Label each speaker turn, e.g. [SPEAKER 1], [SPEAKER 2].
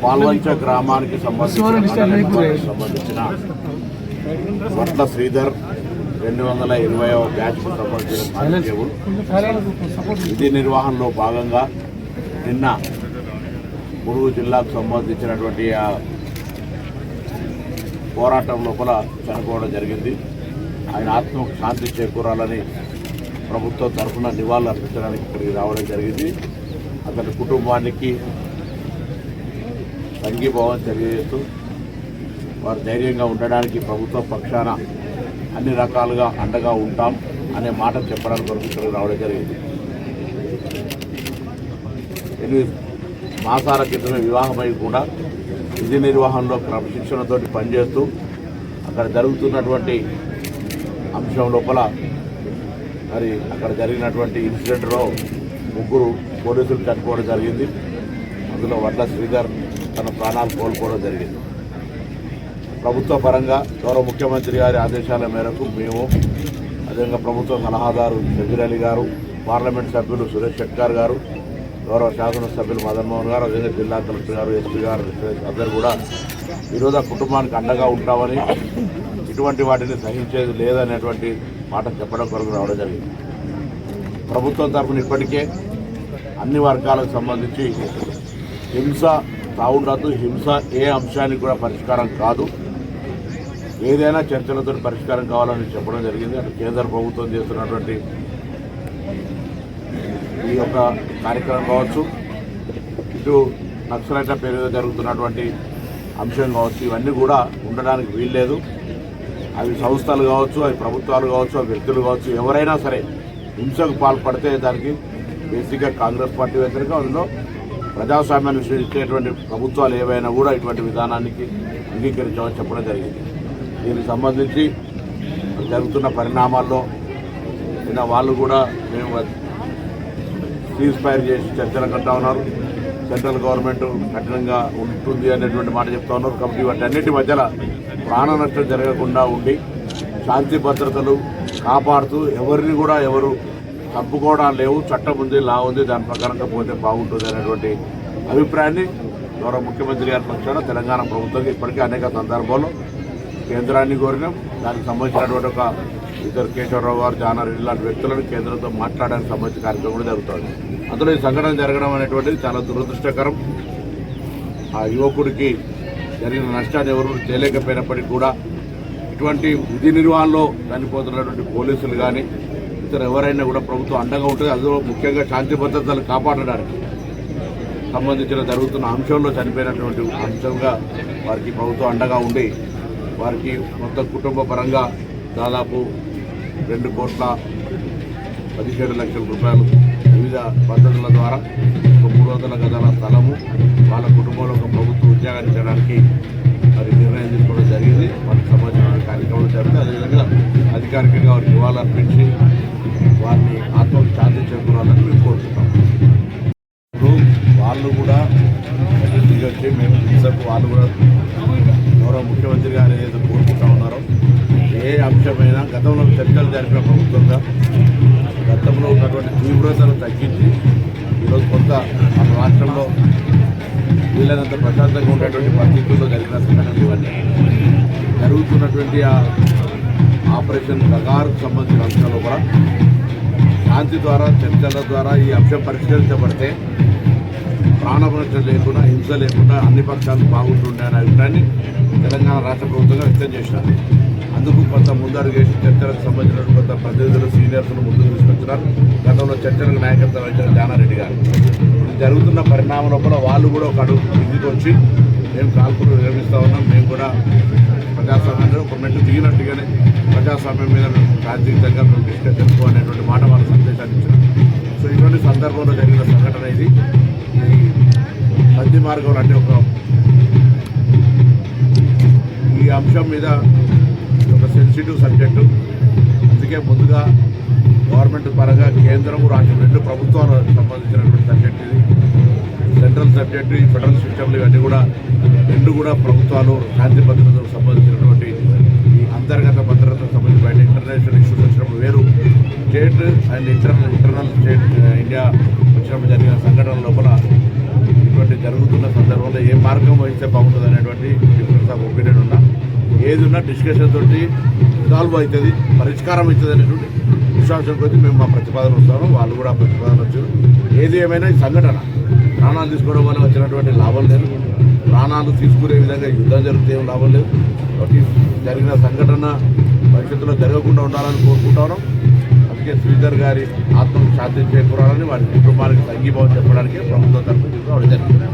[SPEAKER 1] పాల్వంచ గ్రామానికి సంబంధించిన వడ్ల శ్రీధర్ 220వ బ్యాచ్కు సంబంధించిన విధి నిర్వహణలో భాగంగా నిన్న ములుగు జిల్లాకు సంబంధించినటువంటి పోరాటం లోపల చనిపోవడం జరిగింది. ఆయన ఆత్మకు శాంతి చేకూరాలని ప్రభుత్వం తరఫున నివాళులు అర్పించడానికి ఇక్కడికి రావడం జరిగింది. అతని కుటుంబానికి సంఘీభావం తెలియజేస్తూ వారు ధైర్యంగా ఉండడానికి ప్రభుత్వ పక్షాన అన్ని రకాలుగా అండగా ఉంటాం అనే మాట చెప్పడానికి కొరకు ఇక్కడికి రావడం జరిగింది. 8 మాసాల క్రితమే వివాహమై కూడా విధి నిర్వహణలో క్రమశిక్షణతో పనిచేస్తూ అక్కడ జరుగుతున్నటువంటి అంశం లోపల మరి అక్కడ జరిగినటువంటి ఇన్సిడెంట్లో 3 పోలీసులు చనిపోవడం జరిగింది. అందులో వడ్ల శ్రీధర్ తన ప్రాణాలు కోల్పోవడం జరిగింది. ప్రభుత్వ పరంగా గౌరవ ముఖ్యమంత్రి గారి ఆదేశాల మేరకు మేము, అదేవిధంగా ప్రభుత్వ సలహాదారు షబీర్ అలీ గారు, పార్లమెంట్ సభ్యులు సురేష్ షెట్కార్ గారు, గౌరవ శాసనసభ్యులు మదన్ మోహన్ గారు, అదేవిధంగా జిల్లా కలెక్టర్ గారు, ఎస్పీ గారు అందరూ కూడా ఈరోజు ఆ కుటుంబానికి అండగా ఉంటామని, ఇటువంటి వాటిని సహించేది లేదనేటువంటి మాట చెప్పడం కొరకు రావడం జరిగింది. ప్రభుత్వం తరఫున ఇప్పటికే అన్ని వర్గాలకు సంబంధించి హింస తావుండదు, హింస ఏ అంశానికి కూడా పరిష్కారం కాదు, ఏదైనా చర్చలతో పరిష్కారం కావాలని చెప్పడం జరిగింది. అటు కేంద్ర ప్రభుత్వం చేస్తున్నటువంటి ఈ యొక్క కార్యక్రమం కావచ్చు, ఇటు నక్సలైట్ల పేరు జరుగుతున్నటువంటి అంశం కావచ్చు, ఇవన్నీ కూడా ఉండడానికి వీల్లేదు. అవి సంస్థలు కావచ్చు, అవి ప్రభుత్వాలు కావచ్చు, అవి వ్యక్తులు కావచ్చు, ఎవరైనా సరే హింసకు పాల్పడితే దానికి బేసిక్గా కాంగ్రెస్ పార్టీ వ్యతిరేకంగా అందులో ప్రజాస్వామ్యాన్ని విశ్వసించేటువంటి ప్రభుత్వాలు ఏవైనా కూడా ఇటువంటి విధానానికి అంగీకరించామని చెప్పడం జరిగింది. దీనికి సంబంధించి జరుగుతున్న పరిణామాల్లో నిన్న వాళ్ళు కూడా మేము సీజ్ ఫైర్ చేసి చర్చలు కట్టా ఉన్నారు. సెంట్రల్ గవర్నమెంట్ కఠినంగా ఉంటుంది అనేటువంటి మాట చెప్తా ఉన్నారు. కాబట్టి వాటన్నిటి మధ్యలో ప్రాణ నష్టం జరగకుండా ఉండి శాంతి భద్రతలు కాపాడుతూ ఎవరిని కూడా ఎవరు తప్పుకోవడం లేవు, చట్టం ఉంది, లా ఉంది, దాని ప్రకారంగా పోతే బాగుంటుంది అనేటువంటి అభిప్రాయాన్ని గౌరవ ముఖ్యమంత్రి గారి పక్షాన తెలంగాణ ప్రభుత్వం ఇప్పటికే అనేక సందర్భాల్లో కేంద్రాన్ని కోరినాం. దానికి సంబంధించినటువంటి ఒక ఇద్దరు కేశవరావు గారు, జానారెడ్డి లాంటి వ్యక్తులను కేంద్రంతో మాట్లాడడానికి సంబంధించిన కార్యక్రమం కూడా జరుగుతుంది. అందులో ఈ సంఘటన జరగడం అనేటువంటిది చాలా దురదృష్టకరం. ఆ యువకుడికి జరిగిన నష్టాన్ని ఎవరు చేయలేకపోయినప్పటికీ కూడా ఇటువంటి విధి నిర్వహణలో చనిపోతున్నటువంటి పోలీసులు కానీ ఇతర ఎవరైనా కూడా ప్రభుత్వం అండగా ఉంటుంది. అందులో ముఖ్యంగా శాంతి భద్రతలు కాపాడడానికి సంబంధించిన జరుగుతున్న అంశంలో చనిపోయినటువంటి అంశంగా వారికి ప్రభుత్వం అండగా ఉండి వారికి మొత్తం కుటుంబ పరంగా దాదాపు 2,17,00,000 రూపాయలు వివిధ పద్ధతుల ద్వారా 300 గజాల స్థలము వాళ్ళ కుటుంబంలో ఒక ప్రభుత్వ ఉద్యోగాన్ని చేయడానికి మరి నిర్ణయం తీసుకోవడం జరిగింది. వారికి సంబంధించిన కార్యక్రమాలు జరిగితే అదేవిధంగా అధికారికంగా వారికి నివాళులు అర్పించి వారిని ఆత్మకు శాంతి చేకూరాలని మేము కోరుకుంటాం. ఇప్పుడు వాళ్ళు కూడా వచ్చి మేము హింసకు వాళ్ళు కూడా గౌరవ ముఖ్యమంత్రి గారు ఏదైతే కోరుకుంటా ఉన్నారో ఏ అంశమైనా గతంలో చర్చలు జరిపిన ప్రభుత్వంగా గతంలో ఉన్నటువంటి తీవ్రతను తగ్గించి ఈరోజు కొంత మన రాష్ట్రంలో వీలైనంత ప్రశాంతంగా ఉండేటువంటి పరిస్థితుల్లో జరిగిన సంఘటనలు ఇవన్నీ జరుగుతున్నటువంటి ఆపరేషన్ గగార్కు సంబంధించిన అంశాల్లో కూడా శాంతి ద్వారా చర్చల ద్వారా ఈ అంశం పరిష్కరించబడితే ప్రాణభరత లేకుండా హింస లేకుండా అన్ని పక్షాలు బాగుంటుండే అనే అభిప్రాయాన్ని తెలంగాణ రాష్ట్ర ప్రభుత్వంగా వ్యక్తం చేసినారు. అందుకు కొంత ముందడుగు వేసి చర్చలకు సంబంధించిన కొంత ప్రతినిధులు సీనియర్స్ను ముందుకు తీసుకొచ్చినారు. గతంలో చర్చలకు నాయకత్వం వహించిన జానారెడ్డి గారు. జరుగుతున్న పరిణామం లోపల వాళ్ళు కూడా ఒక అడుగు ఇంటికి వచ్చి మేము కాల్పులు నిర్వహిస్తూ ఉన్నాం, మేము కూడా ప్రజాస్వామ్యాన్ని ఒక మెట్టు దిగినట్టుగానే ప్రజాస్వామ్యం మీద శాంతియుతంగా మేము డిస్కస్ చేసుకోవాలనేటువంటి మాట వాళ్ళ సందేశాన్ని ఇచ్చారు. సో ఇటువంటి సందర్భంలో జరిగిన సంఘటన ఇది. సంధి మార్గంలో అంటే ఈ అంశం మీద ఒక సెన్సిటివ్ సబ్జెక్టు. అందుకే ముందుగా గవర్నమెంట్ పరంగా కేంద్రం రాష్ట్రం 2 ప్రభుత్వాలకు సంబంధించినటువంటి సబ్జెక్ట్ ఇది. సెంట్రల్ సబ్జెక్టు, ఈ ఫెడరల్ సిస్టమ్లు ఇవన్నీ కూడా 2 కూడా ప్రభుత్వాలు శాంతి భద్రతకు సంబంధించినటువంటి ఈ అంతర్గత భద్రతకు సంబంధించి బయట ఇంటర్నేషనల్ ఇష్యూస్ వచ్చినప్పుడు వేరు, state and internal state India వచ్చినప్పుడు జరిగిన సంఘటనల లోపల చేస్తే బాగుంటుంది అనేటువంటి డిఫరెన్స్ ఆఫ్ ఒపీనియన్ ఉన్నా. ఏది ఉన్నా డిస్కషన్ తోటి సాల్వ్ అవుతుంది, పరిష్కారం అవుతుంది అనేటువంటి విశ్వాసం కొద్దీ మేము మా ప్రతిపాదన వస్తాము. వాళ్ళు కూడా ప్రతిపాదన వచ్చారు. ఏది ఏమైనా ఈ సంఘటన ప్రాణాలు తీసుకోవడం వల్ల వచ్చినటువంటి లాభం లేదు. ప్రాణాలు తీసుకునే విధంగా యుద్ధం జరిగితే ఏం లాభం లేదు. కాబట్టి జరిగిన సంఘటన భవిష్యత్తులో జరగకుండా ఉండాలని కోరుకుంటాను. అందుకే శ్రీధర్ గారి ఆత్మకు శాంతి చేకూరాలని వారి కుటుంబానికి సంఘీభావం చెప్పడానికి ప్రభుత్వం తరఫున జరిగింది.